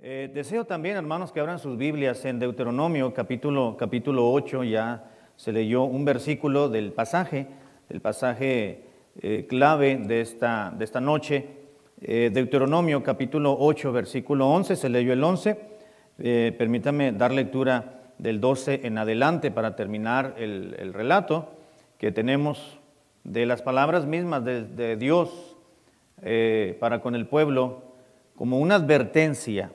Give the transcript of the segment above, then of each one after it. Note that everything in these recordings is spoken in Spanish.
Deseo también, hermanos, que abran sus Biblias en Deuteronomio capítulo 8. Ya se leyó un versículo del pasaje clave de esta noche. Deuteronomio capítulo 8, versículo 11, se leyó el 11. Permítame dar lectura del 12 en adelante para terminar el relato que tenemos de las palabras mismas de Dios para con el pueblo, como una advertencia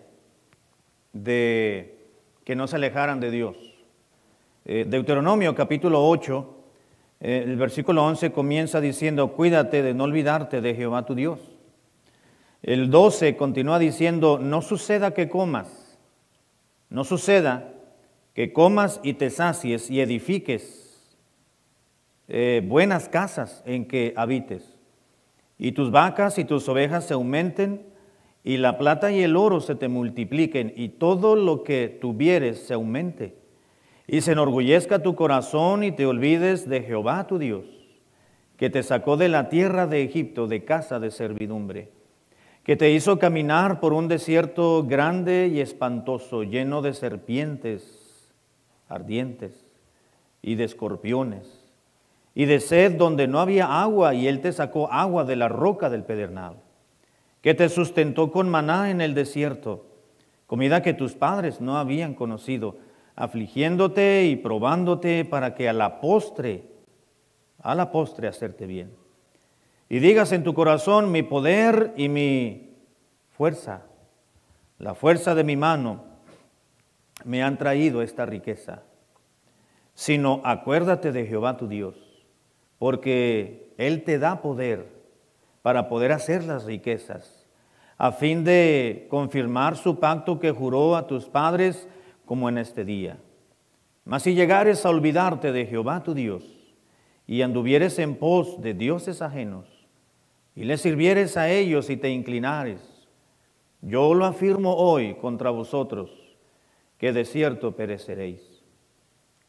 de que no se alejaran de Dios. Deuteronomio capítulo 8, el versículo 11 comienza diciendo: cuídate de no olvidarte de Jehová tu Dios. El 12 continúa diciendo: no suceda que comas y te sacies y edifiques buenas casas en que habites, y tus vacas y tus ovejas se aumenten, y la plata y el oro se te multipliquen, y todo lo que tuvieres se aumente, y se enorgullezca tu corazón y te olvides de Jehová tu Dios, que te sacó de la tierra de Egipto, de casa de servidumbre, que te hizo caminar por un desierto grande y espantoso, lleno de serpientes ardientes y de escorpiones, y de sed donde no había agua, y él te sacó agua de la roca del pedernal, que te sustentó con maná en el desierto, comida que tus padres no habían conocido, afligiéndote y probándote para que a la postre hacerte bien. Y digas en tu corazón: mi poder y mi fuerza, la fuerza de mi mano, me han traído esta riqueza. Sino acuérdate de Jehová tu Dios, porque Él te da poder para poder hacer las riquezas, a fin de confirmar su pacto que juró a tus padres, como en este día. Mas si llegares a olvidarte de Jehová tu Dios, y anduvieres en pos de dioses ajenos, y les sirvieres a ellos y te inclinares, yo lo afirmo hoy contra vosotros, que de cierto pereceréis.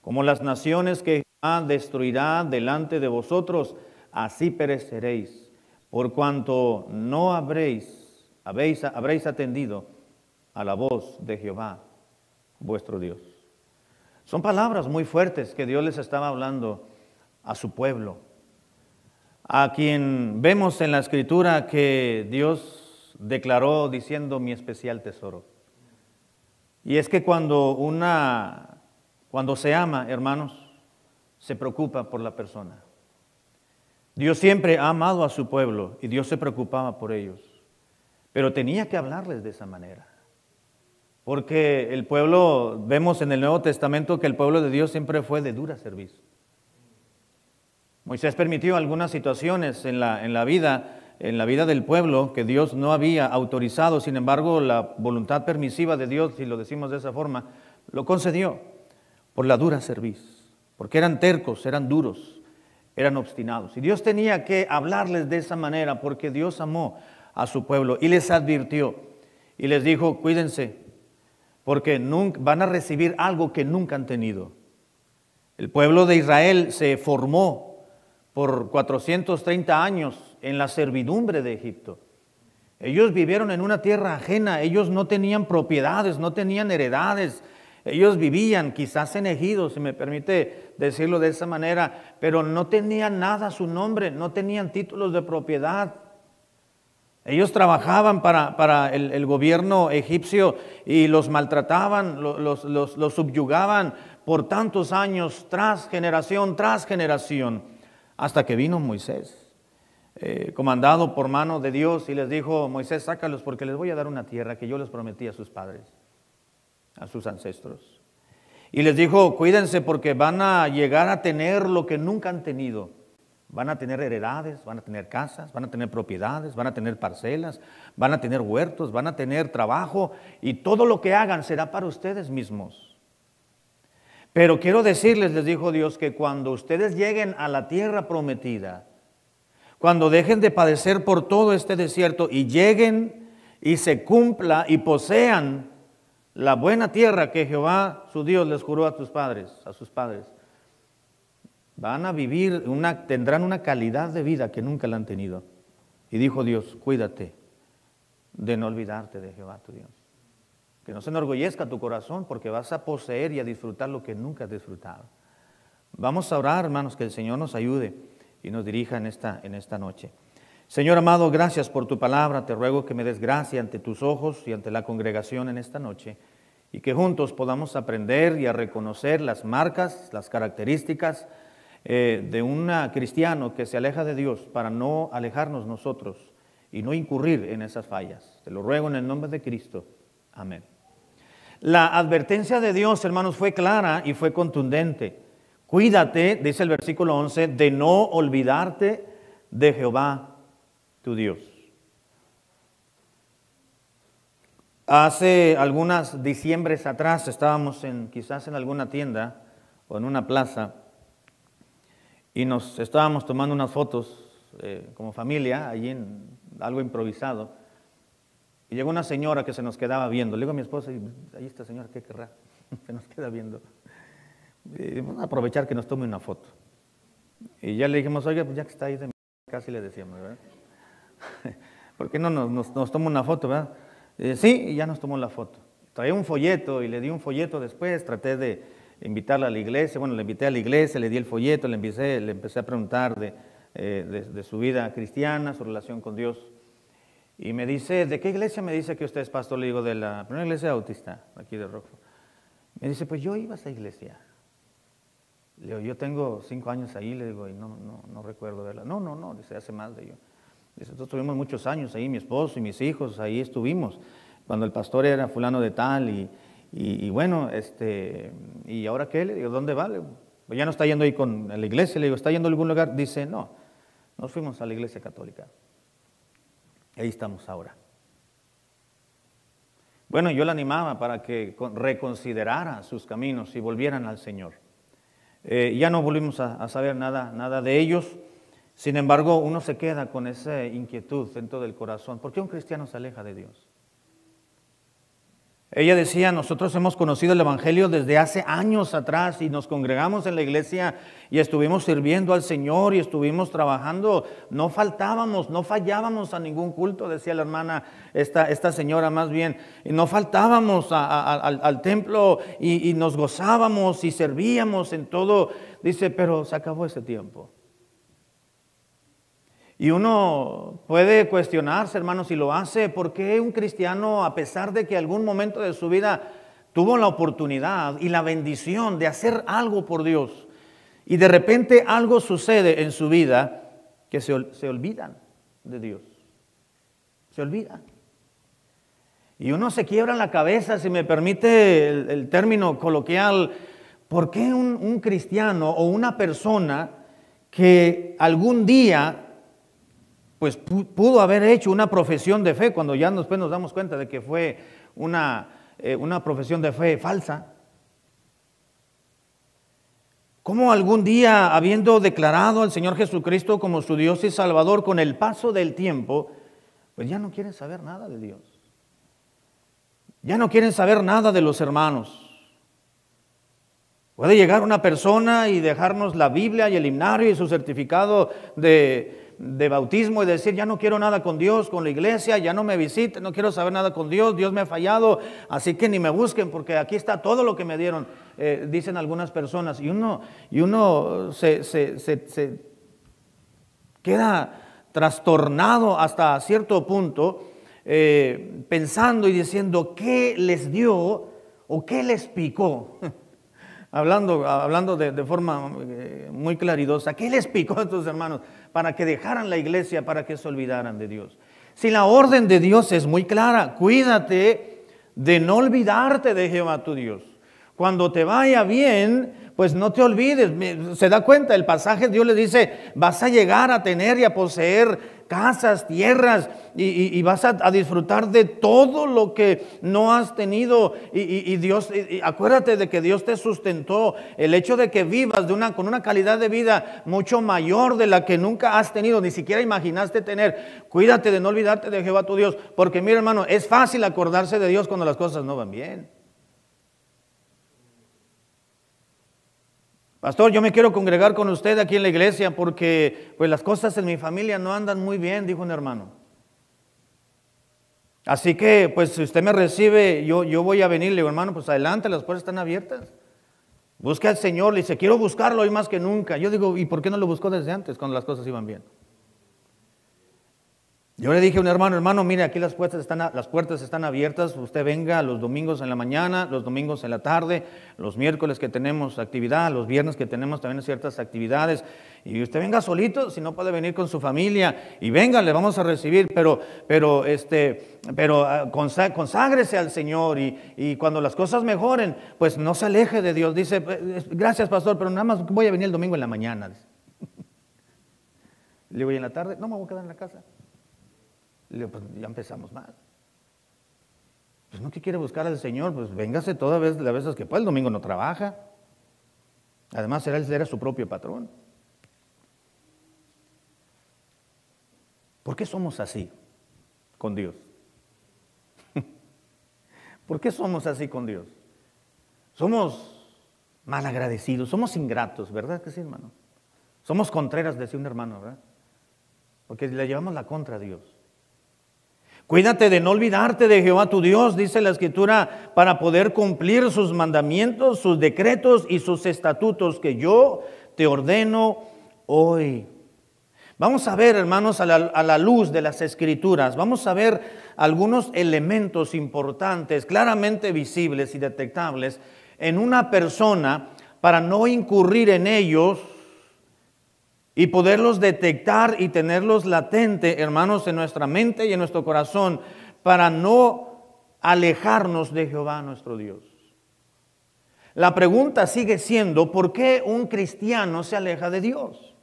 Como las naciones que Jehová destruirá delante de vosotros, así pereceréis, por cuanto no habréis atendido a la voz de Jehová, vuestro Dios. Son palabras muy fuertes que Dios les estaba hablando a su pueblo, a quien vemos en la Escritura que Dios declaró diciendo: mi especial tesoro. Y es que cuando se ama, hermanos, se preocupa por la persona. Dios siempre ha amado a su pueblo y Dios se preocupaba por ellos, pero tenía que hablarles de esa manera, porque el pueblo, vemos en el Nuevo Testamento que el pueblo de Dios siempre fue de dura servicio. Moisés permitió algunas situaciones en la vida del pueblo que Dios no había autorizado. Sin embargo, la voluntad permisiva de Dios, si lo decimos de esa forma, lo concedió por la dura cerviz, porque eran tercos, eran duros, eran obstinados. Y Dios tenía que hablarles de esa manera porque Dios amó a su pueblo y les advirtió y les dijo: cuídense, porque van a recibir algo que nunca han tenido. El pueblo de Israel se formó por 430 años en la servidumbre de Egipto. Ellos vivieron en una tierra ajena, ellos no tenían propiedades, no tenían heredades. Ellos vivían quizás en ejidos, si me permite decirlo de esa manera, pero no tenían nada a su nombre, no tenían títulos de propiedad. Ellos trabajaban para el gobierno egipcio y los maltrataban, los subyugaban por tantos años, tras generación, hasta que vino Moisés, comandado por mano de Dios, y les dijo: Moisés, sácalos porque les voy a dar una tierra que yo les prometí a sus padres, a sus ancestros. Y les dijo: cuídense porque van a llegar a tener lo que nunca han tenido. Van a tener heredades, van a tener casas, van a tener propiedades, van a tener parcelas, van a tener huertos, van a tener trabajo, y todo lo que hagan será para ustedes mismos. Pero quiero decirles, les dijo Dios, que cuando ustedes lleguen a la tierra prometida, cuando dejen de padecer por todo este desierto y lleguen y se cumpla y posean la buena tierra que Jehová su Dios les juró a sus padres, van a vivir, tendrán una calidad de vida que nunca la han tenido. Y dijo Dios: cuídate de no olvidarte de Jehová tu Dios. Que no se enorgullezca tu corazón, porque vas a poseer y a disfrutar lo que nunca has disfrutado. Vamos a orar, hermanos, que el Señor nos ayude y nos dirija en esta noche. Señor amado, gracias por tu palabra. Te ruego que me des gracia ante tus ojos y ante la congregación en esta noche, y que juntos podamos aprender y a reconocer las marcas, las características de un cristiano que se aleja de Dios, para no alejarnos nosotros y no incurrir en esas fallas. Te lo ruego en el nombre de Cristo. Amén. La advertencia de Dios, hermanos, fue clara y fue contundente. Cuídate, dice el versículo 11, de no olvidarte de Jehová tu Dios. Hace algunas diciembres atrás estábamos quizás en alguna tienda o en una plaza, y nos estábamos tomando unas fotos como familia, allí en algo improvisado, y llegó una señora que se nos quedaba viendo. Le digo a mi esposa, ahí está señora, ¿qué querrá? Se nos queda viendo. Vamos a aprovechar que nos tome una foto. Y ya le dijimos, oiga, pues ya que está ahí, casi le decíamos, ¿verdad? ¿Por qué no nos toma una foto, verdad? Sí, y ya nos tomó la foto. Traía un folleto y le di un folleto después, traté de invitarla a la iglesia. Bueno, le invité a la iglesia, le di el folleto, le empecé a preguntar de su vida cristiana, su relación con Dios. Y me dice, ¿de qué iglesia me dice que usted es pastor? Le digo, de la primera iglesia bautista, aquí de Rockford. Me dice, pues yo iba a esa iglesia. Le digo, yo tengo 5 años ahí, le digo, y no recuerdo verla. No, dice, hace más de yo. Dice, nosotros tuvimos muchos años ahí, mi esposo y mis hijos, ahí estuvimos, cuando el pastor era fulano de tal, y bueno, ¿y ahora qué? Le digo, ¿dónde va? Le digo, pues ya no está yendo ahí con la iglesia. Le digo, ¿está yendo a algún lugar? Dice, no, nos fuimos a la iglesia católica. Ahí estamos ahora. Bueno, yo la animaba para que reconsiderara sus caminos y volvieran al Señor. Ya no volvimos a saber nada de ellos. Sin embargo, uno se queda con esa inquietud dentro del corazón. ¿Por qué un cristiano se aleja de Dios? Ella decía, nosotros hemos conocido el Evangelio desde hace años atrás y nos congregamos en la iglesia y estuvimos sirviendo al Señor y estuvimos trabajando. No faltábamos, no fallábamos a ningún culto, decía la hermana, esta señora más bien. Y no faltábamos al templo y nos gozábamos y servíamos en todo. Dice, pero se acabó ese tiempo. Y uno puede cuestionarse, hermanos, si lo hace, ¿por qué un cristiano, a pesar de que algún momento de su vida tuvo la oportunidad y la bendición de hacer algo por Dios, y de repente algo sucede en su vida que se olvidan de Dios? Se olvidan. Y uno se quiebra la cabeza, si me permite el término coloquial, ¿por qué un cristiano o una persona que algún día pues pudo haber hecho una profesión de fe, cuando ya después nos damos cuenta de que fue una profesión de fe falsa? ¿Cómo algún día, habiendo declarado al Señor Jesucristo como su Dios y Salvador, con el paso del tiempo, pues ya no quieren saber nada de Dios? Ya no quieren saber nada de los hermanos. Puede llegar una persona y dejarnos la Biblia y el himnario y su certificado de bautismo y decir, ya no quiero nada con Dios, con la iglesia, ya no me visiten, no quiero saber nada con Dios, Dios me ha fallado, así que ni me busquen porque aquí está todo lo que me dieron, dicen algunas personas. Y uno se queda trastornado hasta cierto punto, pensando y diciendo, ¿qué les dio o qué les picó? Hablando de forma muy claridosa, ¿qué les picó a estos hermanos para que dejaran la iglesia, para que se olvidaran de Dios? Si la orden de Dios es muy clara, cuídate de no olvidarte de Jehová tu Dios. Cuando te vaya bien, pues no te olvides. Se da cuenta, el pasaje Dios le dice, vas a llegar a tener y a poseer casas, tierras, y vas a disfrutar de todo lo que no has tenido. Y Dios, acuérdate de que Dios te sustentó. El hecho de que vivas con una calidad de vida mucho mayor de la que nunca has tenido, ni siquiera imaginaste tener. Cuídate de no olvidarte de Jehová tu Dios, porque mira, hermano, es fácil acordarse de Dios cuando las cosas no van bien. Pastor, yo me quiero congregar con usted aquí en la iglesia porque pues las cosas en mi familia no andan muy bien, dijo un hermano. Así que, pues, si usted me recibe, yo voy a venir. Le digo, hermano, pues adelante, las puertas están abiertas. Busca al Señor. Le dice, quiero buscarlo hoy más que nunca. Yo digo, ¿y por qué no lo buscó desde antes, cuando las cosas iban bien? Yo le dije a un hermano, mire, aquí las puertas están abiertas, usted venga los domingos en la mañana, los domingos en la tarde, los miércoles que tenemos actividad, los viernes que tenemos también ciertas actividades, y usted venga solito, si no puede venir con su familia, y venga, le vamos a recibir, pero conságrese al Señor, y cuando las cosas mejoren, pues no se aleje de Dios. Dice, gracias pastor, pero nada más voy a venir el domingo en la mañana. Le digo, ¿y en la tarde? No, me voy a quedar en la casa. Le digo, pues ya empezamos mal. Pues no, que quiere buscar al Señor, pues véngase todas las veces que pueda. El domingo no trabaja. Además, él era su propio patrón. ¿Por qué somos así con Dios? ¿Por qué somos así con Dios? Somos malagradecidos, somos ingratos, ¿verdad que sí, hermano? Somos contreras, decía un hermano, ¿verdad? Porque le llevamos la contra a Dios. Cuídate de no olvidarte de Jehová tu Dios, dice la Escritura, para poder cumplir sus mandamientos, sus decretos y sus estatutos que yo te ordeno hoy. Vamos a ver, hermanos, a la luz de las Escrituras, vamos a ver algunos elementos importantes, claramente visibles y detectables en una persona para no incurrir en ellos y poderlos detectar y tenerlos latente, hermanos, en nuestra mente y en nuestro corazón, para no alejarnos de Jehová nuestro Dios. La pregunta sigue siendo, ¿por qué un cristiano se aleja de Dios?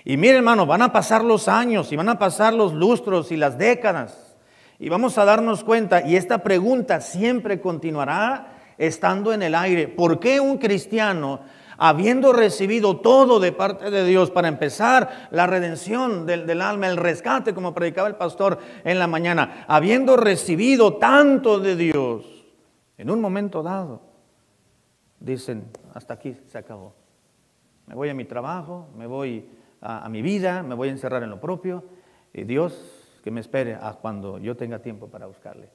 Y mire, hermano, van a pasar los años y van a pasar los lustros y las décadas, y vamos a darnos cuenta, y esta pregunta siempre continuará estando en el aire. ¿Por qué un cristiano, habiendo recibido todo de parte de Dios, para empezar la redención del alma, el rescate, como predicaba el pastor en la mañana, habiendo recibido tanto de Dios, en un momento dado, dicen, hasta aquí se acabó? Me voy a mi trabajo, me voy a mi vida, me voy a encerrar en lo propio, y Dios que me espere a cuando yo tenga tiempo para buscarle.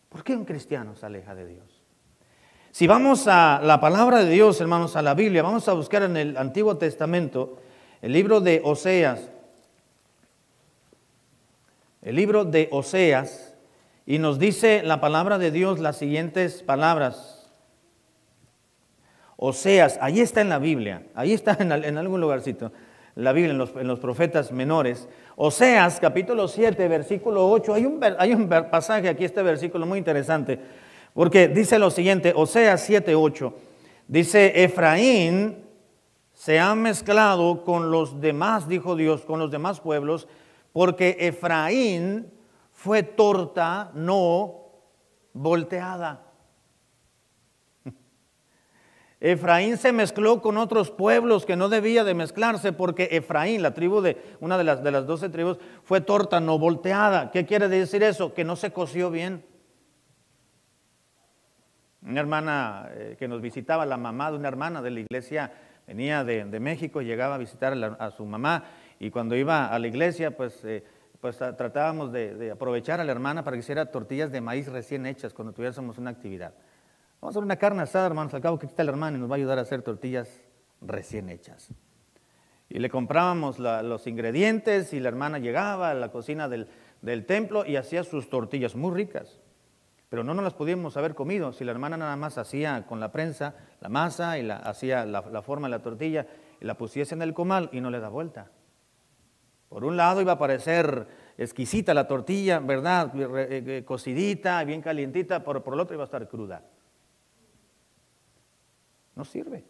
¿Por qué un cristiano se aleja de Dios? Si vamos a la palabra de Dios, hermanos, a la Biblia, vamos a buscar en el Antiguo Testamento el libro de Oseas. El libro de Oseas, y nos dice la palabra de Dios las siguientes palabras. Oseas, ahí está en la Biblia, ahí está en algún lugarcito, la Biblia, en los profetas menores. Oseas, capítulo 7, versículo 8, hay un pasaje aquí, este versículo muy interesante. Porque dice lo siguiente, Oseas 7:8, dice, Efraín se ha mezclado con los demás, dijo Dios, con los demás pueblos, porque Efraín fue torta no volteada. Efraín se mezcló con otros pueblos que no debía de mezclarse, porque Efraín, la tribu una de las 12 tribus, fue torta no volteada. ¿Qué quiere decir eso? Que no se coció bien. Una hermana que nos visitaba, la mamá de una hermana de la iglesia, venía de México, llegaba a visitar a su mamá, y cuando iba a la iglesia, pues tratábamos de aprovechar a la hermana para que hiciera tortillas de maíz recién hechas cuando tuviésemos una actividad. Vamos a hacer una carne asada, hermanos, al cabo que aquí está la hermana y nos va a ayudar a hacer tortillas recién hechas. Y le comprábamos los ingredientes, y la hermana llegaba a la cocina del templo y hacía sus tortillas muy ricas. Pero no nos las podíamos haber comido si la hermana nada más hacía con la prensa la masa y hacía la forma de la tortilla y la pusiese en el comal y no le da vuelta. Por un lado iba a parecer exquisita la tortilla, ¿verdad? Cocidita, bien calientita, pero por el otro iba a estar cruda. No sirve.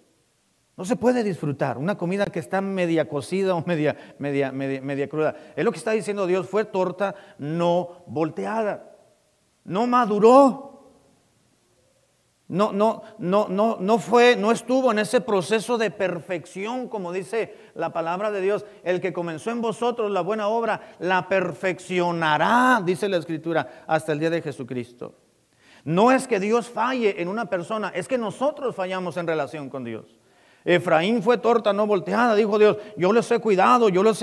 No se puede disfrutar una comida que está media cocida o media cruda. Es lo que está diciendo Dios, fue torta no volteada. No maduró, no estuvo en ese proceso de perfección, como dice la palabra de Dios. El que comenzó en vosotros la buena obra, la perfeccionará, dice la Escritura, hasta el día de Jesucristo. No es que Dios falle en una persona, es que nosotros fallamos en relación con Dios. Efraín fue torta no volteada, dijo Dios. Yo les he cuidado, yo les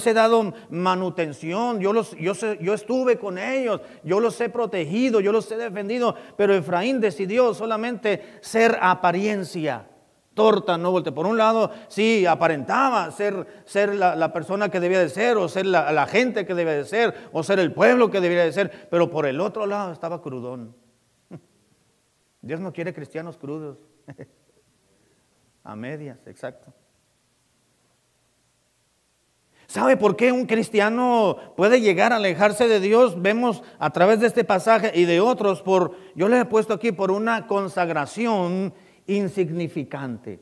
he dado manutención, yo estuve con ellos, yo los he protegido, yo los he defendido. Pero Efraín decidió solamente ser apariencia, torta no volteada. Por un lado, sí, aparentaba ser la persona que debía de ser, o ser la gente que debía de ser, o ser el pueblo que debía de ser. Pero por el otro lado estaba crudón. Dios no quiere cristianos crudos. A medias, exacto. ¿Sabe por qué un cristiano puede llegar a alejarse de Dios? Vemos a través de este pasaje y de otros, yo le he puesto aquí, por una consagración insignificante.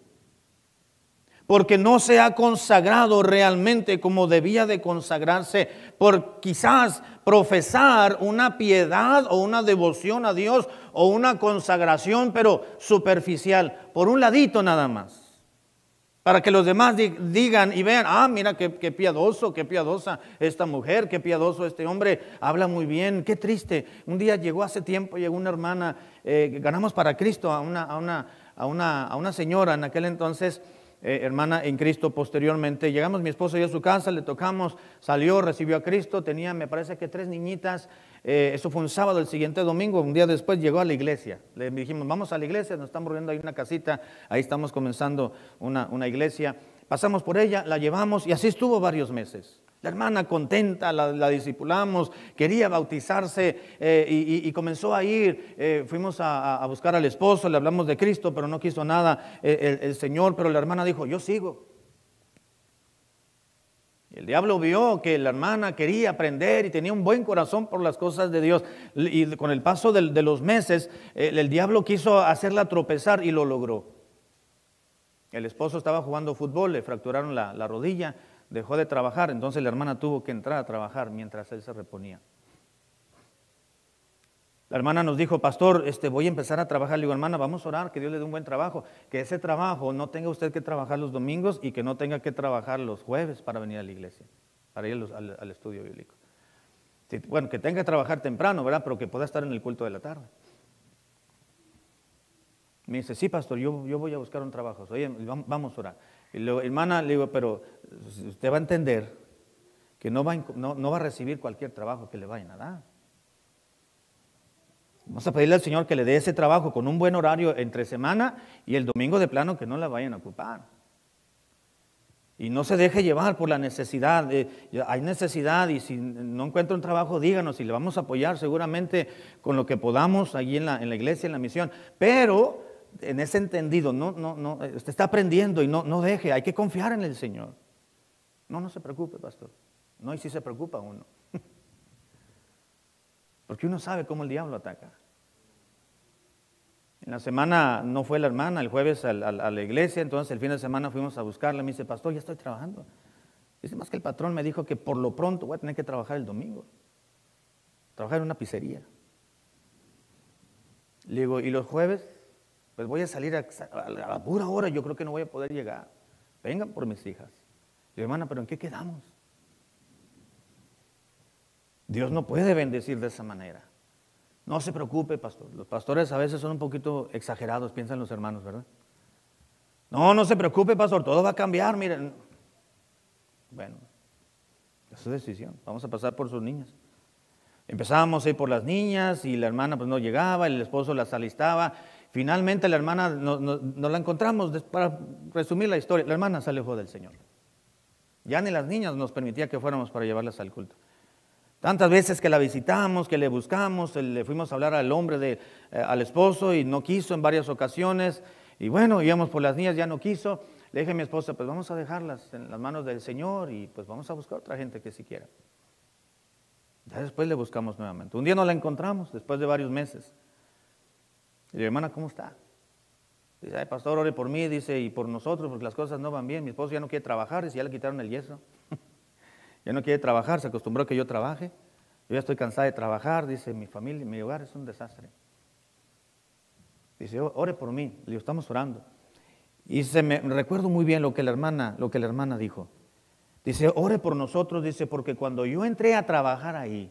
Porque no se ha consagrado realmente como debía de consagrarse, por quizás profesar una piedad o una devoción a Dios o una consagración, pero superficial, por un ladito nada más. Para que los demás digan y vean, mira qué piadoso, qué piadosa esta mujer, qué piadoso este hombre, habla muy bien. Qué triste. Un día hace tiempo llegó una hermana, ganamos para Cristo a una señora en aquel entonces, hermana en Cristo. Posteriormente llegamos mi esposo y yo a su casa, le tocamos, salió, recibió a Cristo, tenía me parece que 3 niñitas. Eso fue un sábado. El siguiente domingo, un día después, llegó a la iglesia. Le dijimos, vamos a la iglesia, nos estamos viendo ahí una casita, ahí estamos comenzando una iglesia. Pasamos por ella, la llevamos y así estuvo varios meses. La hermana contenta, la discipulamos, quería bautizarse y comenzó a ir. Fuimos a buscar al esposo, le hablamos de Cristo, pero no quiso nada el Señor. Pero la hermana dijo, yo sigo. Y el diablo vio que la hermana quería aprender y tenía un buen corazón por las cosas de Dios. Y con el paso de los meses, el diablo quiso hacerla tropezar y lo logró. El esposo estaba jugando fútbol, le fracturaron la rodilla. Dejó de trabajar, entonces la hermana tuvo que entrar a trabajar mientras él se reponía. La hermana nos dijo, pastor, voy a empezar a trabajar. Le digo, hermana, vamos a orar, que Dios le dé un buen trabajo, que ese trabajo no tenga usted que trabajar los domingos y que no tenga que trabajar los jueves para venir a la iglesia, para ir al estudio bíblico. Sí, bueno, que tenga que trabajar temprano, ¿verdad? Pero que pueda estar en el culto de la tarde. Me dice, sí, pastor, yo voy a buscar un trabajo. Oye, vamos a orar. Y luego, hermana, le digo, pero usted va a entender que no va a recibir cualquier trabajo que le vayan a dar. Vamos a pedirle al Señor que le dé ese trabajo con un buen horario entre semana y el domingo de plano que no la vayan a ocupar. Y no se deje llevar por la necesidad. Hay necesidad y si no encuentra un trabajo, díganos y le vamos a apoyar seguramente con lo que podamos allí en la iglesia, en la misión. Pero en ese entendido, usted está aprendiendo y no deje, hay que confiar en el Señor. No se preocupe, pastor. No, y si se preocupa uno. Porque uno sabe cómo el diablo ataca. En la semana no fue la hermana, el jueves a la iglesia, entonces el fin de semana fuimos a buscarla. Me dice, pastor, ya estoy trabajando. Dice, más que el patrón me dijo que por lo pronto voy a tener que trabajar el domingo. Trabajar en una pizzería. Le digo, ¿y los jueves? Pues voy a salir a la pura hora, yo creo que no voy a poder llegar. Vengan por mis hijas. Le digo, hermana, ¿pero en qué quedamos? Dios no puede bendecir de esa manera. No se preocupe, pastor. Los pastores a veces son un poquito exagerados, piensan los hermanos, ¿verdad? No se preocupe, pastor, todo va a cambiar, miren. Bueno, es su decisión. Vamos a pasar por sus niñas. Empezábamos a ir por las niñas y la hermana pues no llegaba, el esposo las alistaba. Finalmente la hermana no la encontramos. Para resumir la historia, la hermana se alejó del Señor. Ya ni las niñas nos permitía que fuéramos para llevarlas al culto. Tantas veces que la visitamos, que le buscamos, le fuimos a hablar al hombre, al esposo, y no quiso en varias ocasiones. Y bueno, íbamos por las niñas, ya no quiso. Le dije a mi esposa, pues vamos a dejarlas en las manos del Señor y pues vamos a buscar otra gente que sí quiera. Ya después le buscamos nuevamente. Un día nos la encontramos, después de varios meses. Y le digo, hermana, ¿cómo está? Dice, ay, pastor, ore por mí, dice, y por nosotros, porque las cosas no van bien. Mi esposo ya no quiere trabajar, dice, ya le quitaron el yeso. Ya no quiere trabajar, se acostumbró a que yo trabaje. Yo ya estoy cansada de trabajar, dice, mi familia, mi hogar es un desastre. Dice, ore por mí. Le digo, estamos orando. Y me recuerdo muy bien lo que la hermana dijo. Dice, ore por nosotros, dice, porque cuando yo entré a trabajar ahí,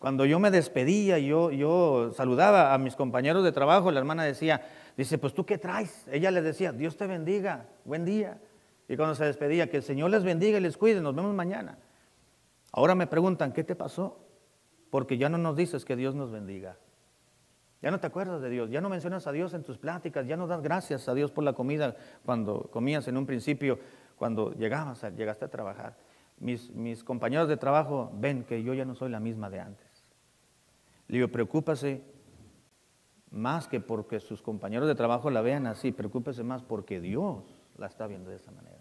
Cuando yo me despedía, yo saludaba a mis compañeros de trabajo, la hermana dice, pues ¿tú qué traes? Ella les decía, Dios te bendiga, buen día. Y cuando se despedía, que el Señor les bendiga y les cuide, nos vemos mañana. Ahora me preguntan, ¿qué te pasó? Porque ya no nos dices que Dios nos bendiga. Ya no te acuerdas de Dios, ya no mencionas a Dios en tus pláticas, ya no das gracias a Dios por la comida cuando comías en un principio, cuando llegaste a trabajar. Mis compañeros de trabajo ven que yo ya no soy la misma de antes. Le digo, preocúpase más que porque sus compañeros de trabajo la vean así, preocúpese más porque Dios la está viendo de esa manera.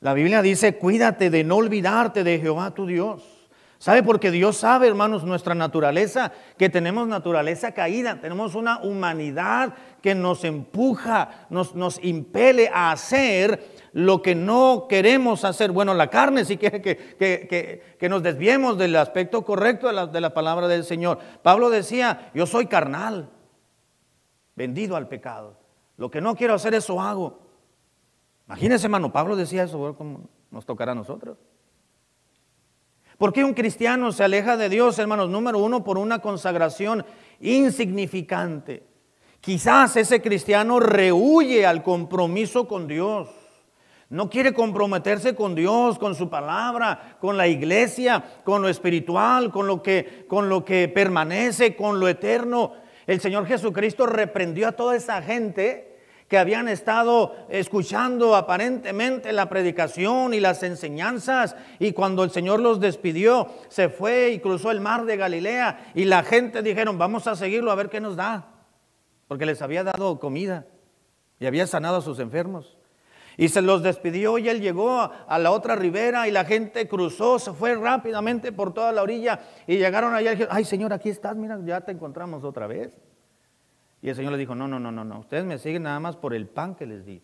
La Biblia dice, cuídate de no olvidarte de Jehová tu Dios. ¿Sabe? Porque Dios sabe, hermanos, nuestra naturaleza, que tenemos naturaleza caída, tenemos una humanidad que nos empuja, nos impele a hacer lo que no queremos hacer. Bueno, la carne sí quiere que nos desviemos del aspecto correcto de la palabra del Señor. Pablo decía, yo soy carnal, vendido al pecado. Lo que no quiero hacer, eso hago. Imagínense, hermano, Pablo decía eso, ¿cómo nos tocará a nosotros? ¿Por qué un cristiano se aleja de Dios, hermanos? Número uno, por una consagración insignificante. Quizás ese cristiano rehúye al compromiso con Dios. No quiere comprometerse con Dios, con su palabra, con la iglesia, con lo espiritual, con lo que permanece, con lo eterno. El Señor Jesucristo reprendió a toda esa gente que habían estado escuchando aparentemente la predicación y las enseñanzas, y cuando el Señor los despidió, se fue y cruzó el mar de Galilea, y la gente dijeron, vamos a seguirlo a ver qué nos da, porque les había dado comida y había sanado a sus enfermos. Y se los despidió y él llegó a la otra ribera y la gente cruzó, se fue rápidamente por toda la orilla y llegaron allá y dijeron, ay Señor, aquí estás, mira, ya te encontramos otra vez. Y el Señor les dijo, no, ustedes me siguen nada más por el pan que les di.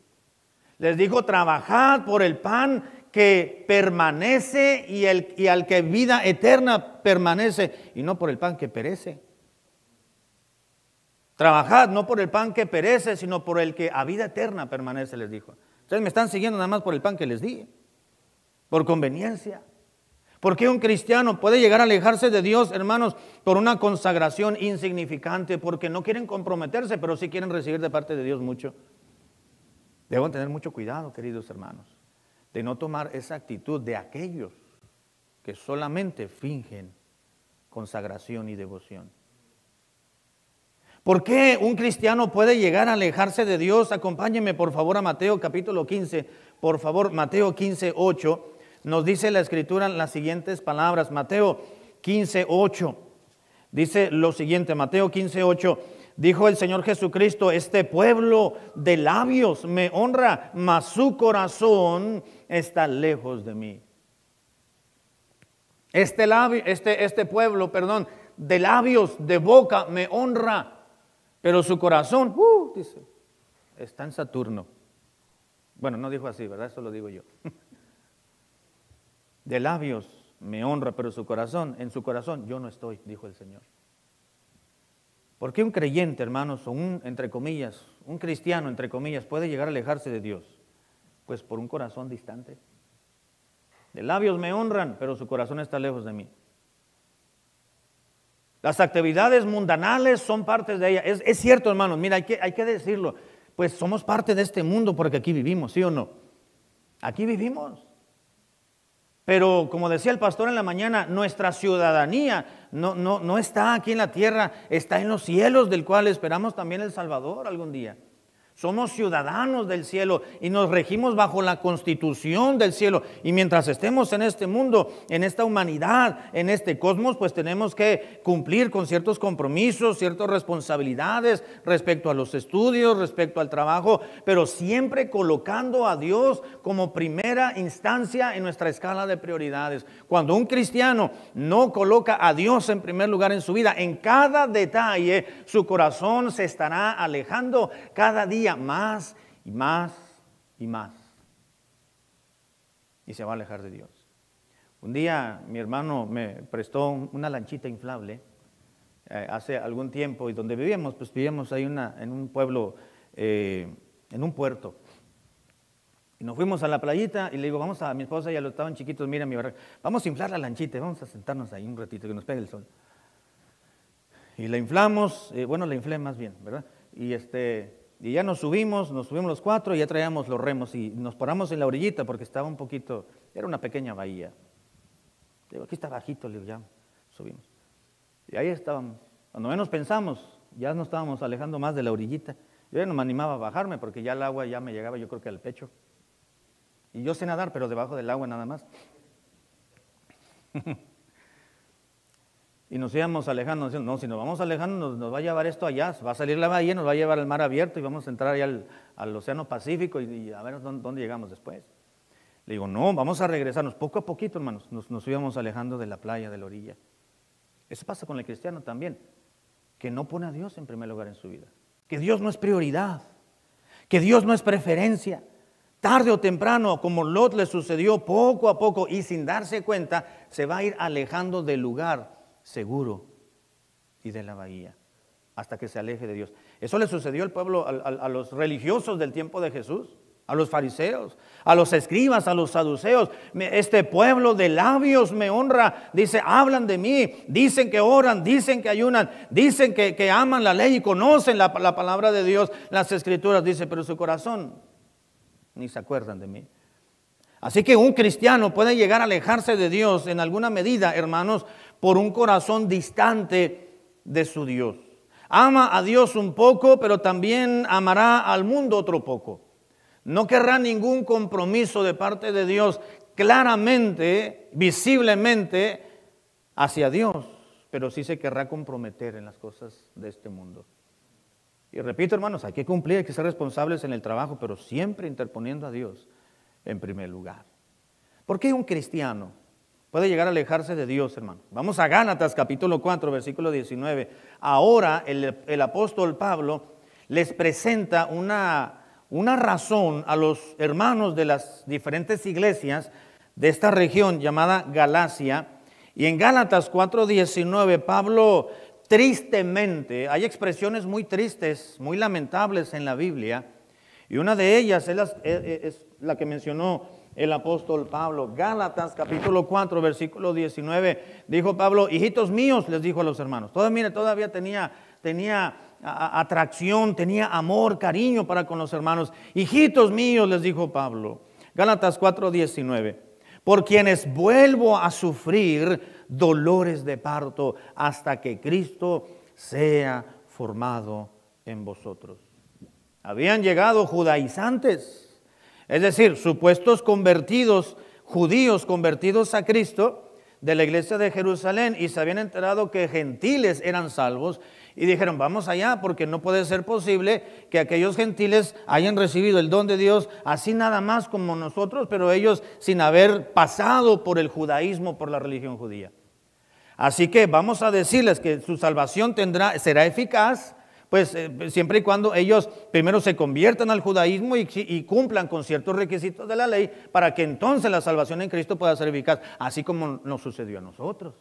Les dijo, trabajad por el pan que permanece y al que vida eterna permanece, y no por el pan que perece. Trabajad no por el pan que perece, sino por el que a vida eterna permanece, les dijo. Ustedes me están siguiendo nada más por el pan que les di, por conveniencia. ¿Por qué un cristiano puede llegar a alejarse de Dios, hermanos, por una consagración insignificante? Porque no quieren comprometerse, pero sí quieren recibir de parte de Dios mucho. Deben tener mucho cuidado, queridos hermanos, de no tomar esa actitud de aquellos que solamente fingen consagración y devoción. ¿Por qué un cristiano puede llegar a alejarse de Dios? Acompáñenme por favor a Mateo capítulo 15, por favor, Mateo 15, 8. Nos dice la Escritura las siguientes palabras. Mateo 15, 8. Dice lo siguiente, Mateo 15, 8. Dijo el Señor Jesucristo, este pueblo de labios me honra, mas su corazón está lejos de mí. Este pueblo, de labios, de boca me honra, pero su corazón, dice, está en Saturno. Bueno, no dijo así, ¿verdad? Eso lo digo yo. De labios me honra, pero en su corazón yo no estoy, dijo el Señor. ¿Por qué un creyente, hermanos, o entre comillas, un cristiano, entre comillas, puede llegar a alejarse de Dios? Pues por un corazón distante. De labios me honran, pero su corazón está lejos de mí. Las actividades mundanales son parte de ella. Es cierto, hermanos, mira, hay que decirlo. Pues somos parte de este mundo porque aquí vivimos, ¿sí o no? Aquí vivimos. Pero como decía el pastor en la mañana, nuestra ciudadanía no está aquí en la tierra, está en los cielos, del cual esperamos también el Salvador algún día. Somos ciudadanos del cielo y nos regimos bajo la constitución del cielo. Y mientras estemos en este mundo, en esta humanidad, en este cosmos, pues tenemos que cumplir con ciertos compromisos, ciertas responsabilidades respecto a los estudios, respecto al trabajo, pero siempre colocando a Dios como primera instancia en nuestra escala de prioridades. Cuando un cristiano no coloca a Dios en primer lugar en su vida, en cada detalle, su corazón se estará alejando cada día más y más y más, y se va a alejar de Dios. Un día mi hermano me prestó una lanchita inflable hace algún tiempo, y donde vivíamos, pues vivíamos ahí en un pueblo, en un puerto, Y nos fuimos a la playita y le digo, vamos a mi esposa, ya lo estaban chiquitos, mira mi barraca, vamos a inflar la lanchita, vamos a sentarnos ahí un ratito que nos pegue el sol. Y la inflamos, bueno, la inflé más bien, ¿verdad? Y ya nos subimos los 4 y ya traíamos los remos y nos paramos en la orillita porque estaba un poquito, era una pequeña bahía. Digo, aquí está bajito, le digo, ya subimos. Y ahí estábamos. Cuando menos pensamos, ya nos estábamos alejando más de la orillita. Yo ya no me animaba a bajarme porque ya el agua ya me llegaba, yo creo que al pecho. Y yo sé nadar, pero debajo del agua nada más. Y nos íbamos alejando, diciendo, no, si nos vamos alejando nos va a llevar esto allá, va a salir la bahía, nos va a llevar al mar abierto y vamos a entrar allá al Océano Pacífico y a ver dónde llegamos después. Le digo, no, vamos a regresarnos poco a poquito, hermanos, nos íbamos alejando de la playa, de la orilla. Eso pasa con el cristiano también, que no pone a Dios en primer lugar en su vida, que Dios no es prioridad, que Dios no es preferencia. Tarde o temprano, como Lot le sucedió, poco a poco y sin darse cuenta, se va a ir alejando del lugar seguro y de la bahía, hasta que se aleje de Dios. Eso le sucedió al pueblo, a los religiosos del tiempo de Jesús, a los fariseos, a los escribas, a los saduceos. Este pueblo de labios me honra, dice, hablan de mí, dicen que oran, dicen que ayunan, dicen que aman la ley y conocen la palabra de Dios, las escrituras, dice, pero su corazón ni se acuerdan de mí. Así que un cristiano puede llegar a alejarse de Dios en alguna medida, hermanos, por un corazón distante de su Dios. Ama a Dios un poco, pero también amará al mundo otro poco. No querrá ningún compromiso de parte de Dios claramente, visiblemente hacia Dios, pero sí se querrá comprometer en las cosas de este mundo. Y repito, hermanos, hay que cumplir, hay que ser responsables en el trabajo, pero siempre interponiendo a Dios en primer lugar. ¿Por qué un cristiano puede llegar a alejarse de Dios, hermano? Vamos a Gálatas capítulo 4, versículo 19. Ahora el apóstol Pablo les presenta una razón a los hermanos de las diferentes iglesias de esta región llamada Galacia. Y en Gálatas 4:19, Pablo tristemente, hay expresiones muy tristes, muy lamentables en la Biblia, y una de ellas es la que mencionó el apóstol Pablo. Gálatas capítulo 4, versículo 19, dijo Pablo, hijitos míos, les dijo a los hermanos. Todavía tenía atracción, tenía amor, cariño para con los hermanos. Hijitos míos, les dijo Pablo. Gálatas 4:19, por quienes vuelvo a sufrir dolores de parto hasta que Cristo sea formado en vosotros. Habían llegado judaizantes, es decir, supuestos convertidos, judíos convertidos a Cristo de la iglesia de Jerusalén, y se habían enterado que gentiles eran salvos y dijeron, vamos allá porque no puede ser posible que aquellos gentiles hayan recibido el don de Dios así nada más como nosotros, pero ellos sin haber pasado por el judaísmo, por la religión judía. Así que vamos a decirles que su salvación será eficaz, pues siempre y cuando ellos primero se conviertan al judaísmo y cumplan con ciertos requisitos de la ley, para que entonces la salvación en Cristo pueda ser eficaz, así como nos sucedió a nosotros.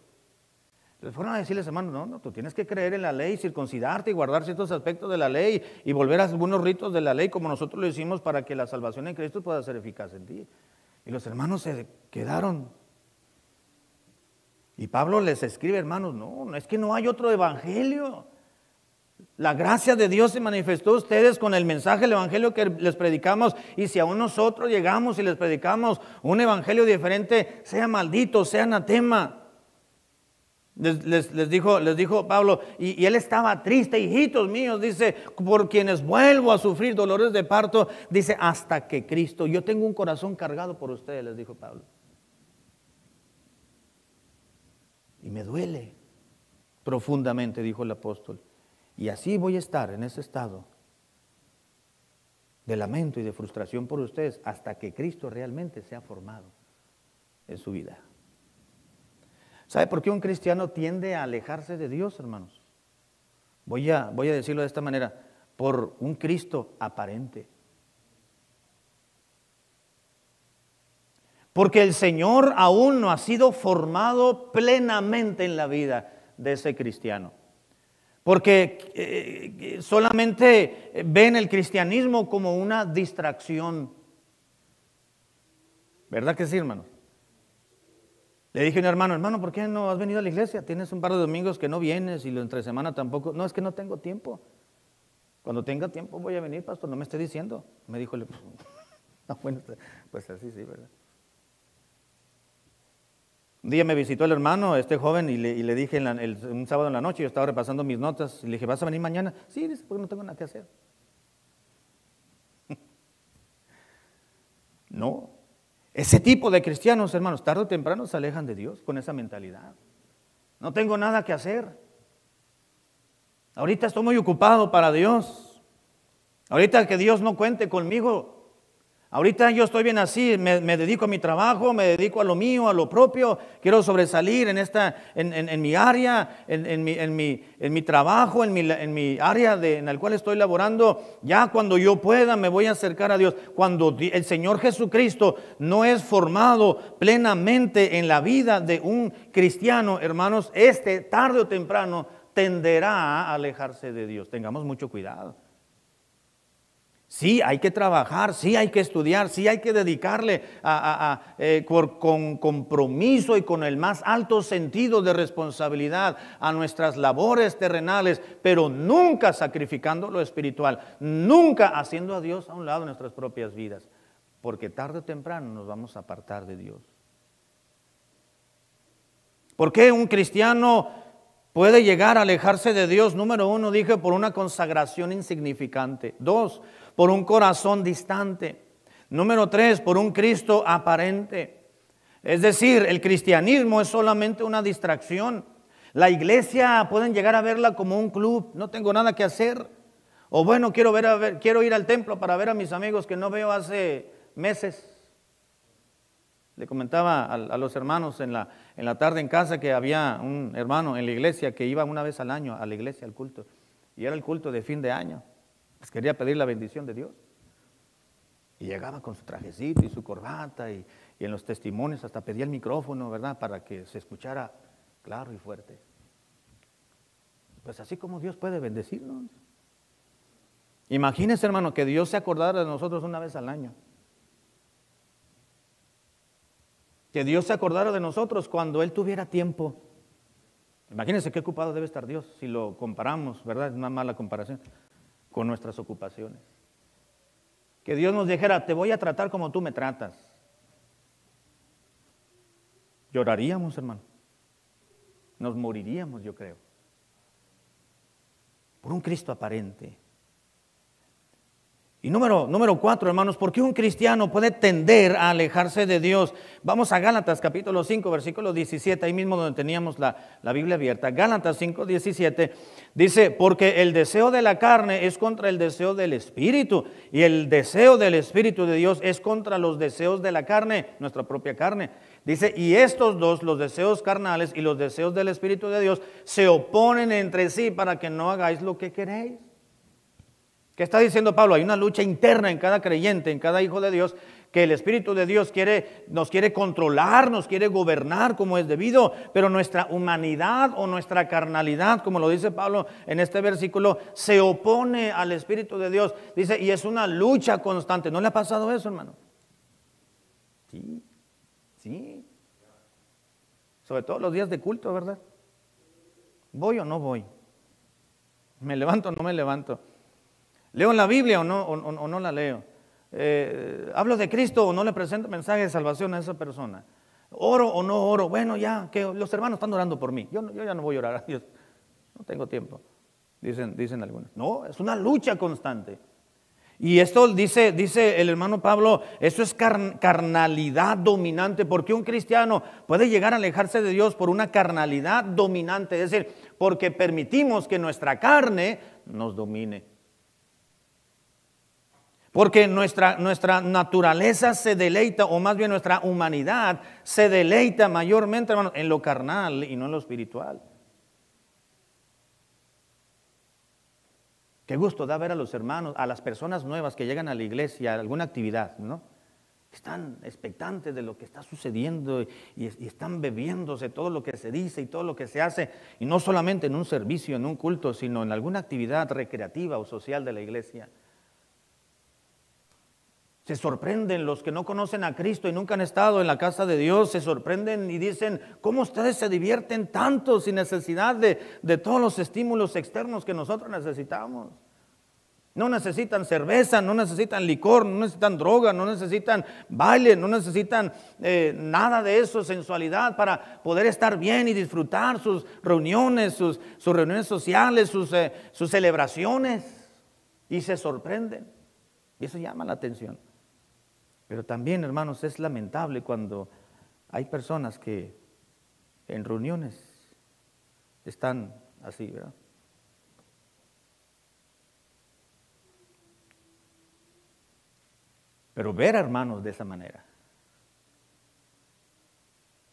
Les fueron a decirles, hermano, no, tú tienes que creer en la ley, circuncidarte y guardar ciertos aspectos de la ley y volver a algunos ritos de la ley como nosotros lo hicimos para que la salvación en Cristo pueda ser eficaz en ti. Y los hermanos se quedaron. Y Pablo les escribe, hermanos, no, es que no hay otro evangelio. La gracia de Dios se manifestó a ustedes con el mensaje del evangelio que les predicamos, y si aún nosotros llegamos y les predicamos un evangelio diferente, sea maldito, sea anatema. Les dijo Pablo, y él estaba triste, hijitos míos, dice, por quienes vuelvo a sufrir dolores de parto, dice, hasta que Cristo, yo tengo un corazón cargado por ustedes, les dijo Pablo. Y me duele profundamente, dijo el apóstol. Y así voy a estar en ese estado de lamento y de frustración por ustedes hasta que Cristo realmente sea formado en su vida. ¿Sabe por qué un cristiano tiende a alejarse de Dios, hermanos? Voy a decirlo de esta manera, por un Cristo aparente. Porque el Señor aún no ha sido formado plenamente en la vida de ese cristiano. Porque solamente ven el cristianismo como una distracción. ¿Verdad que sí, hermano? Le dije a un hermano, hermano, ¿por qué no has venido a la iglesia? Tienes un par de domingos que no vienes y entre semana tampoco. No, es que no tengo tiempo. Cuando tenga tiempo voy a venir, pastor, no me esté diciendo. Me dijo, no, bueno, pues así sí, ¿verdad? Un día me visitó el hermano, este joven, y le dije un sábado en la noche, yo estaba repasando mis notas, y le dije, ¿vas a venir mañana? Sí, dice, porque no tengo nada que hacer. No. Ese tipo de cristianos, hermanos, tarde o temprano se alejan de Dios con esa mentalidad. No tengo nada que hacer. Ahorita estoy muy ocupado para Dios. Ahorita que Dios no cuente conmigo. Ahorita yo estoy bien así, me dedico a mi trabajo, me dedico a lo mío, a lo propio. Quiero sobresalir en mi área, en mi trabajo, en mi área en la cual estoy laborando. Ya cuando yo pueda me voy a acercar a Dios. Cuando el Señor Jesucristo no es formado plenamente en la vida de un cristiano, hermanos, tarde o temprano tenderá a alejarse de Dios. Tengamos mucho cuidado. Sí, hay que trabajar, sí hay que estudiar, sí hay que dedicarle con compromiso y con el más alto sentido de responsabilidad a nuestras labores terrenales, pero nunca sacrificando lo espiritual, nunca haciendo a Dios a un lado en nuestras propias vidas, porque tarde o temprano nos vamos a apartar de Dios. ¿Por qué un cristiano puede llegar a alejarse de Dios? Número 1, dije, por una consagración insignificante. 2, por un corazón distante. Número 3, por un Cristo aparente. Es decir, el cristianismo es solamente una distracción. La iglesia pueden llegar a verla como un club, no tengo nada que hacer. O bueno, quiero ir al templo para ver a mis amigos que no veo hace meses. Le comentaba a los hermanos en la tarde en casa que había un hermano en la iglesia que iba una vez al año a la iglesia, al culto. Y era el culto de fin de año. Pues quería pedir la bendición de Dios. Y llegaba con su trajecito y su corbata y en los testimonios hasta pedía el micrófono, ¿verdad? Para que se escuchara claro y fuerte. Pues así como Dios puede bendecirnos. Imagínense, hermano, que Dios se acordara de nosotros una vez al año. Que Dios se acordara de nosotros cuando Él tuviera tiempo. Imagínense qué ocupado debe estar Dios si lo comparamos, ¿verdad? Es una mala comparación con nuestras ocupaciones. Que Dios nos dijera, te voy a tratar como tú me tratas. Lloraríamos, hermano. Nos moriríamos, yo creo. Por un Cristo aparente. Y número 4, hermanos, ¿por qué un cristiano puede tender a alejarse de Dios? Vamos a Gálatas capítulo 5, versículo 17, ahí mismo donde teníamos la Biblia abierta. Gálatas 5, 17, dice, porque el deseo de la carne es contra el deseo del Espíritu, y el deseo del Espíritu de Dios es contra los deseos de la carne, nuestra propia carne. Dice, y estos dos, los deseos carnales y los deseos del Espíritu de Dios, se oponen entre sí para que no hagáis lo que queréis. ¿Qué está diciendo Pablo? Hay una lucha interna en cada creyente, en cada hijo de Dios, que el Espíritu de Dios nos quiere controlar, nos quiere gobernar como es debido, pero nuestra humanidad o nuestra carnalidad, como lo dice Pablo en este versículo, se opone al Espíritu de Dios. Dice, y es una lucha constante. ¿No le ha pasado eso, hermano? Sí, sí. Sobre todo los días de culto, ¿verdad? ¿Voy o no voy? ¿Me levanto o no me levanto? ¿Leo la Biblia o no la leo? ¿Hablo de Cristo o no le presento mensaje de salvación a esa persona? ¿Oro o no oro? Bueno, ya, que los hermanos están orando por mí. Yo ya no voy a orar a Dios. No tengo tiempo, dicen algunos. No, es una lucha constante. Y esto dice el hermano Pablo, eso es carnalidad dominante, porque un cristiano puede llegar a alejarse de Dios por una carnalidad dominante, es decir, porque permitimos que nuestra carne nos domine. Porque nuestra naturaleza se deleita, o más bien nuestra humanidad se deleita mayormente, hermanos, en lo carnal y no en lo espiritual. Qué gusto da ver a los hermanos, a las personas nuevas que llegan a la iglesia, a alguna actividad, ¿no? Están expectantes de lo que está sucediendo y están bebiéndose todo lo que se dice y todo lo que se hace, y no solamente en un servicio, en un culto, sino en alguna actividad recreativa o social de la iglesia. Se sorprenden los que no conocen a Cristo y nunca han estado en la casa de Dios, se sorprenden y dicen, ¿cómo ustedes se divierten tanto sin necesidad de todos los estímulos externos que nosotros necesitamos? No necesitan cerveza, no necesitan licor, no necesitan droga, no necesitan baile, no necesitan nada de eso, sensualidad, para poder estar bien y disfrutar sus reuniones, sus reuniones sociales, sus celebraciones, y se sorprenden. Y eso llama la atención. Pero también, hermanos, es lamentable cuando hay personas que en reuniones están así, ¿verdad? Pero ver a hermanos de esa manera.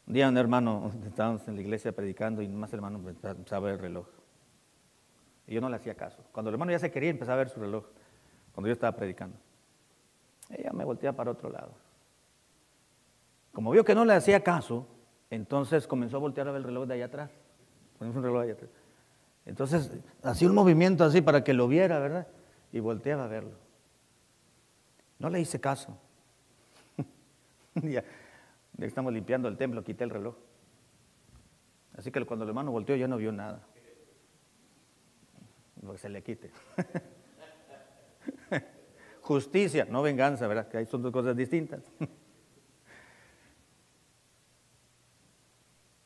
Un día un hermano, estábamos en la iglesia predicando y nomás el hermano empezaba a ver el reloj. Y yo no le hacía caso. Cuando el hermano ya se quería, empezaba a ver su reloj, cuando yo estaba predicando. Ella me volteaba para otro lado. Como vio que no le hacía caso, entonces comenzó a voltear a ver el reloj de allá atrás. Ponemos un reloj allá atrás. Entonces hacía un movimiento así para que lo viera, ¿verdad? Y volteaba a verlo. No le hice caso. Ya estamos limpiando el templo, quité el reloj. Así que cuando el hermano volteó ya no vio nada. Lo que se le quite. Justicia, no venganza, ¿verdad? Que ahí son dos cosas distintas.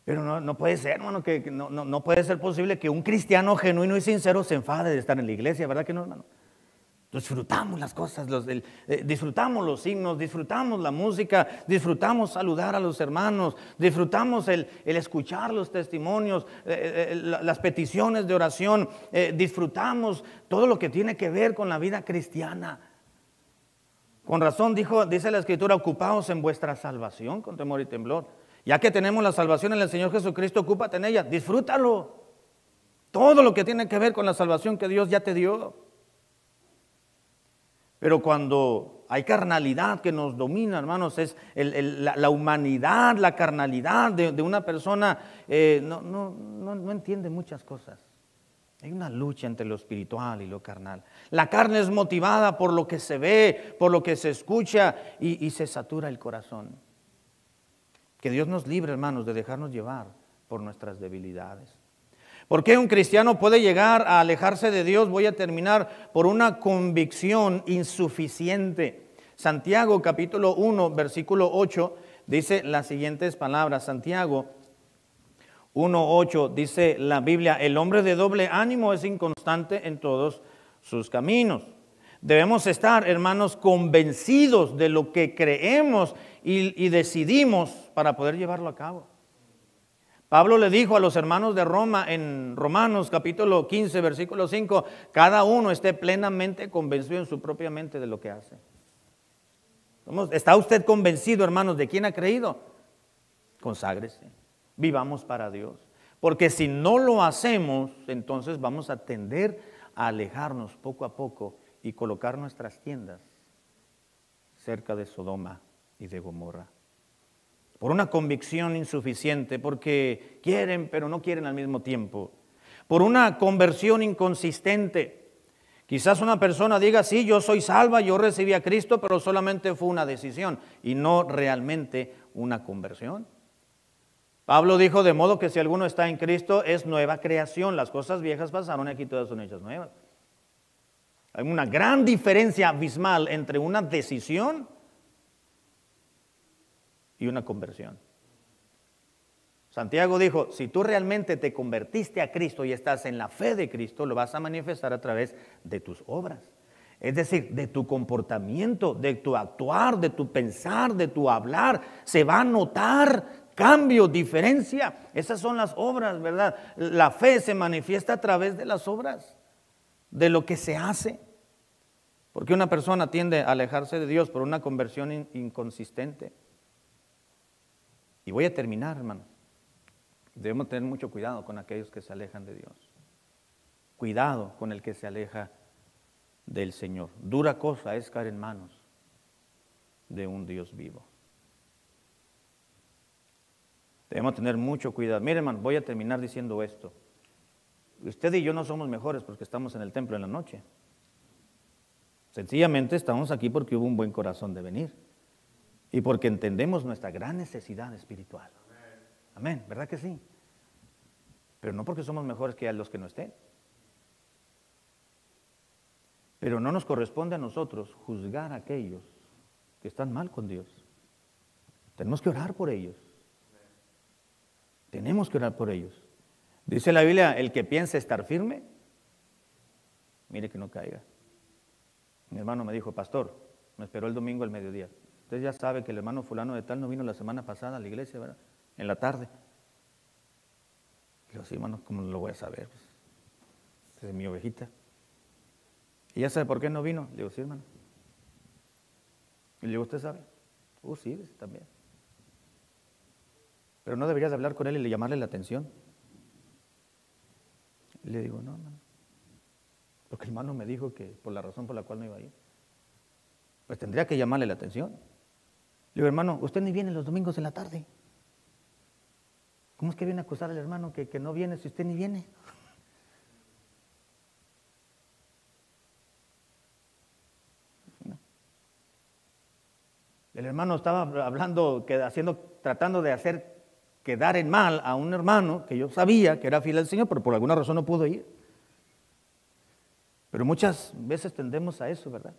Pero no puede ser, hermano, que no puede ser posible que un cristiano genuino y sincero se enfade de estar en la iglesia, ¿verdad que no, hermano? Disfrutamos las cosas, disfrutamos los himnos, disfrutamos la música, disfrutamos saludar a los hermanos, disfrutamos el escuchar los testimonios, las peticiones de oración, disfrutamos todo lo que tiene que ver con la vida cristiana. Con razón dice la Escritura, ocupaos en vuestra salvación con temor y temblor. Ya que tenemos la salvación en el Señor Jesucristo, ocúpate en ella, disfrútalo. Todo lo que tiene que ver con la salvación que Dios ya te dio. Pero cuando hay carnalidad que nos domina, hermanos, es la humanidad, la carnalidad de una persona, no entiende muchas cosas. Hay una lucha entre lo espiritual y lo carnal. La carne es motivada por lo que se ve, por lo que se escucha y se satura el corazón. Que Dios nos libre, hermanos, de dejarnos llevar por nuestras debilidades. ¿Por qué un cristiano puede llegar a alejarse de Dios? Voy a terminar por una convicción insuficiente. Santiago capítulo 1, versículo 8, dice las siguientes palabras. Santiago 1:8 dice la Biblia, el hombre de doble ánimo es inconstante en todos sus caminos. Debemos estar, hermanos, convencidos de lo que creemos y decidimos para poder llevarlo a cabo. Pablo le dijo a los hermanos de Roma en Romanos capítulo 15, versículo 5, cada uno esté plenamente convencido en su propia mente de lo que hace. ¿Está usted convencido, hermanos, de quién ha creído? Conságrese. Vivamos para Dios, porque si no lo hacemos, entonces vamos a tender a alejarnos poco a poco y colocar nuestras tiendas cerca de Sodoma y de Gomorra. Por una convicción insuficiente, porque quieren pero no quieren al mismo tiempo. Por una conversión inconsistente. Quizás una persona diga, sí, yo soy salva, yo recibí a Cristo, pero solamente fue una decisión y no realmente una conversión. Pablo dijo, de modo que si alguno está en Cristo es nueva creación, las cosas viejas pasaron y aquí todas son hechas nuevas. Hay una gran diferencia abismal entre una decisión y una conversión. Santiago dijo, si tú realmente te convertiste a Cristo y estás en la fe de Cristo, lo vas a manifestar a través de tus obras. Es decir, de tu comportamiento, de tu actuar, de tu pensar, de tu hablar. Se va a notar cambio, diferencia. Esas son las obras, ¿verdad? La fe se manifiesta a través de las obras, de lo que se hace. Porque una persona tiende a alejarse de Dios por una conversión inconsistente. Y voy a terminar, hermanos. Debemos tener mucho cuidado con aquellos que se alejan de Dios. Cuidado con el que se aleja del Señor. Dura cosa es caer en manos de un Dios vivo. Debemos tener mucho cuidado. Miren, hermano, voy a terminar diciendo esto. Usted y yo no somos mejores porque estamos en el templo en la noche. Sencillamente estamos aquí porque hubo un buen corazón de venir y porque entendemos nuestra gran necesidad espiritual. Amén, ¿verdad que sí? Pero no porque somos mejores que los que no estén. Pero no nos corresponde a nosotros juzgar a aquellos que están mal con Dios. Tenemos que orar por ellos. Tenemos que orar por ellos. Dice la Biblia, el que piense estar firme, mire que no caiga. Mi hermano me dijo, pastor, me esperó el domingo al mediodía. Usted ya sabe que el hermano fulano de tal no vino la semana pasada a la iglesia, ¿verdad? En la tarde. Le digo, sí, hermano, ¿cómo lo voy a saber? Pues, es mi ovejita. ¿Y ya sabe por qué no vino? Le digo, sí, hermano. Y le digo, ¿usted sabe? Sí, también. Pero no debería de hablar con él y llamarle la atención. Y le digo, no, hermano. Porque el hermano me dijo que por la razón por la cual no iba a ir. Pues tendría que llamarle la atención. Le digo, hermano, usted ni viene los domingos en la tarde. ¿Cómo es que viene a acusar al hermano que no viene si usted ni viene? No. El hermano estaba hablando, tratando de hacer quedar en mal a un hermano que yo sabía que era fiel al Señor, pero por alguna razón no pudo ir. Pero muchas veces tendemos a eso, ¿verdad?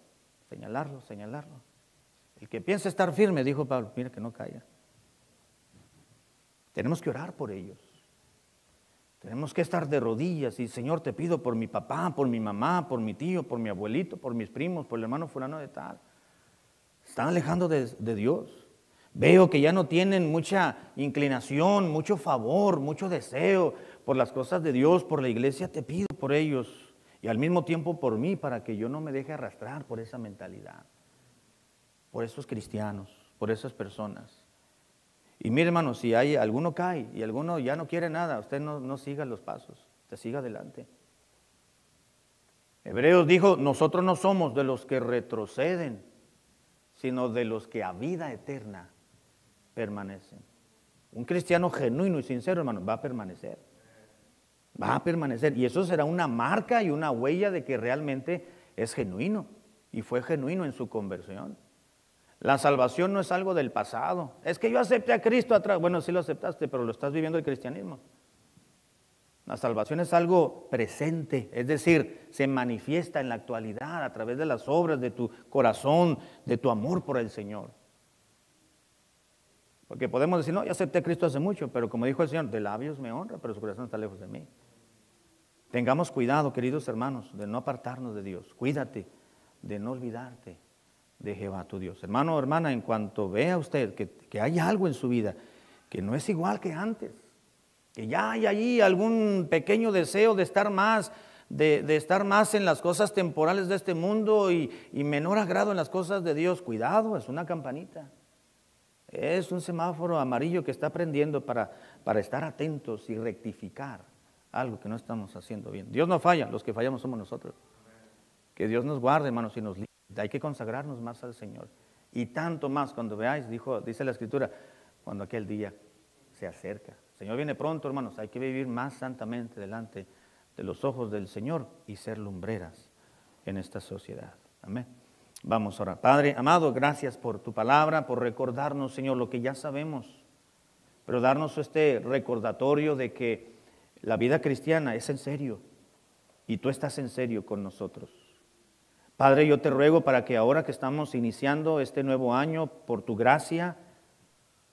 Señalarlo. El que piensa estar firme, dijo Pablo, mira que no caiga. Tenemos que orar por ellos. Tenemos que estar de rodillas y, Señor, te pido por mi papá, por mi mamá, por mi tío, por mi abuelito, por mis primos, por el hermano fulano de tal. Están alejando de Dios. Veo que ya no tienen mucha inclinación, mucho favor, mucho deseo por las cosas de Dios, por la iglesia. Te pido por ellos. Y al mismo tiempo por mí, para que yo no me deje arrastrar por esa mentalidad, por esos cristianos, por esas personas. Y mire, hermano, si hay alguno cae y alguno ya no quiere nada, usted no siga los pasos, usted siga adelante. Hebreos dijo, nosotros no somos de los que retroceden, sino de los que a vida eterna permanecen. Un cristiano genuino y sincero, hermano, va a permanecer. Va a permanecer y eso será una marca y una huella de que realmente es genuino y fue genuino en su conversión. La salvación no es algo del pasado. Es que yo acepté a Cristo atrás. Bueno, sí lo aceptaste, pero lo estás viviendo el cristianismo. La salvación es algo presente, es decir, se manifiesta en la actualidad a través de las obras de tu corazón, de tu amor por el Señor. Porque podemos decir, no, yo acepté a Cristo hace mucho, pero como dijo el Señor, de labios me honra, pero su corazón está lejos de mí. Tengamos cuidado, queridos hermanos, de no apartarnos de Dios. Cuídate de no olvidarte de Jehová tu Dios. Hermano o hermana, en cuanto vea usted que hay algo en su vida que no es igual que antes, que ya hay allí algún pequeño deseo de estar más, de estar más en las cosas temporales de este mundo y menor agrado en las cosas de Dios, cuidado, es una campanita. Es un semáforo amarillo que está prendiendo para estar atentos y rectificar algo que no estamos haciendo bien. Dios no falla, los que fallamos somos nosotros. Que Dios nos guarde, hermanos, y nos libre. Hay que consagrarnos más al Señor. Y tanto más cuando veáis, dice la Escritura, cuando aquel día se acerca. El Señor viene pronto, hermanos. Hay que vivir más santamente delante de los ojos del Señor y ser lumbreras en esta sociedad. Amén. Vamos a orar. Padre amado, gracias por tu palabra, por recordarnos, Señor, lo que ya sabemos, pero darnos este recordatorio de que la vida cristiana es en serio y tú estás en serio con nosotros. Padre, yo te ruego para que ahora que estamos iniciando este nuevo año, por tu gracia,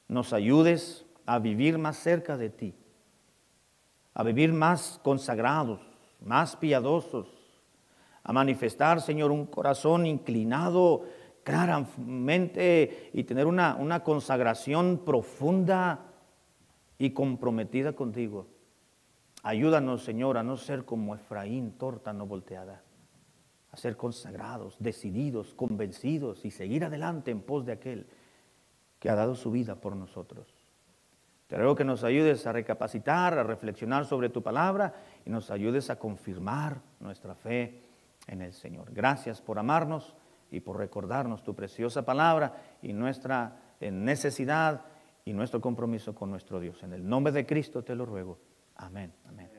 nos ayudes a vivir más cerca de ti, a vivir más consagrados, más piadosos, a manifestar, Señor, un corazón inclinado claramente y tener una consagración profunda y comprometida contigo. Ayúdanos, Señor, a no ser como Efraín, torta no volteada, a ser consagrados, decididos, convencidos y seguir adelante en pos de aquel que ha dado su vida por nosotros. Te ruego que nos ayudes a recapacitar, a reflexionar sobre tu palabra y nos ayudes a confirmar nuestra fe en el Señor. Gracias por amarnos y por recordarnos tu preciosa palabra y nuestra necesidad y nuestro compromiso con nuestro Dios. En el nombre de Cristo te lo ruego. Amén. Amén.